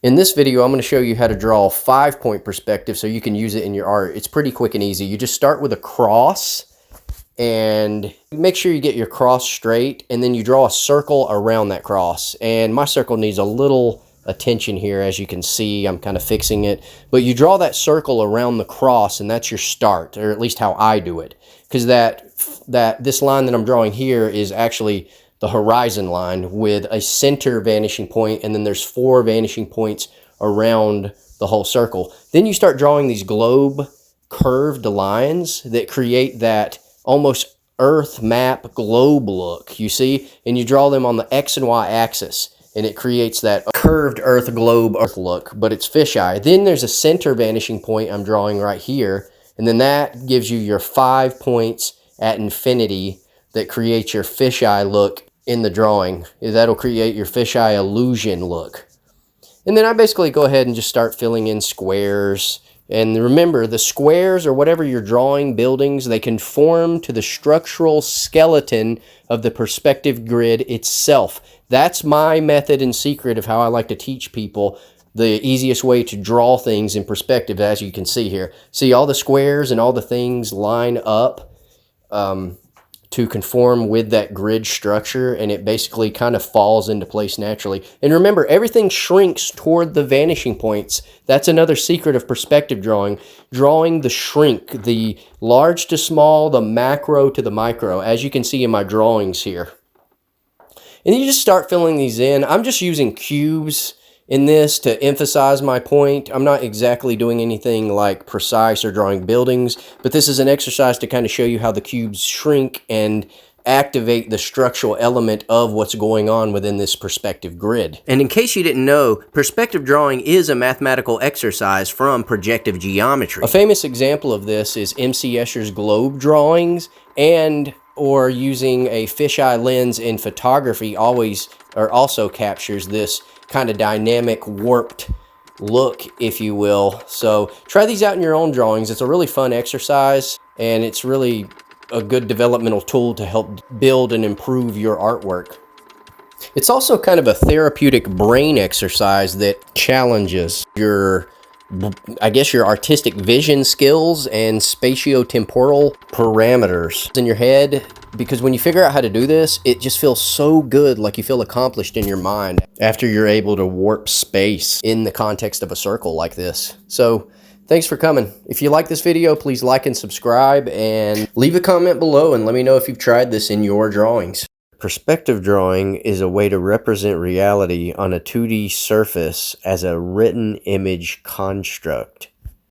In this video, I'm going to show you how to draw a 5-point perspective so you can use it in your art. It's pretty quick and easy. You just start with a cross and make sure you get your cross straight, and then you draw a circle around that cross. And my circle needs a little attention here. As you can see, I'm kind of fixing it. But you draw that circle around the cross, and that's your start, or at least how I do it. Because this line that I'm drawing here is actually the horizon line with a center vanishing point, and then there's 4 vanishing points around the whole circle. Then you start drawing these globe curved lines that create that almost Earth map globe look, you see? And you draw them on the X and Y axis, and it creates that curved Earth globe Earth look, but it's fisheye. Then there's a center vanishing point I'm drawing right here, and then that gives you your 5 points at infinity that creates your fisheye look in the drawing. That'll create your fisheye illusion look. And then I basically go ahead and just start filling in squares. And remember, the squares or whatever you're drawing, buildings, they conform to the structural skeleton of the perspective grid itself. That's my method and secret of how I like to teach people the easiest way to draw things in perspective, as you can see here. See, all the squares and all the things line up to conform with that grid structure, and it basically kind of falls into place naturally. And remember, everything shrinks toward the vanishing points. That's another secret of perspective drawing. Drawing the shrink, the large to small, the macro to the micro, as you can see in my drawings here. And you just start filling these in. I'm just using cubes in this to emphasize my point. I'm not exactly doing anything like precise or drawing buildings, but this is an exercise to kind of show you how the cubes shrink and activate the structural element of what's going on within this perspective grid. And in case you didn't know, perspective drawing is a mathematical exercise from projective geometry. A famous example of this is M.C. Escher's globe drawings, or using a fisheye lens in photography also captures this kind of dynamic, warped look, if you will. So try these out in your own drawings. It's a really fun exercise, and it's really a good developmental tool to help build and improve your artwork. It's also kind of a therapeutic brain exercise that challenges your artistic vision skills and spatiotemporal parameters in your head, because when you figure out how to do this, it just feels so good, like you feel accomplished in your mind after you're able to warp space in the context of a circle like this. So thanks for coming. If you like this video, please like and subscribe, and leave a comment below and let me know if you've tried this in your drawings. Perspective drawing is a way to represent reality on a 2D surface as a written image construct.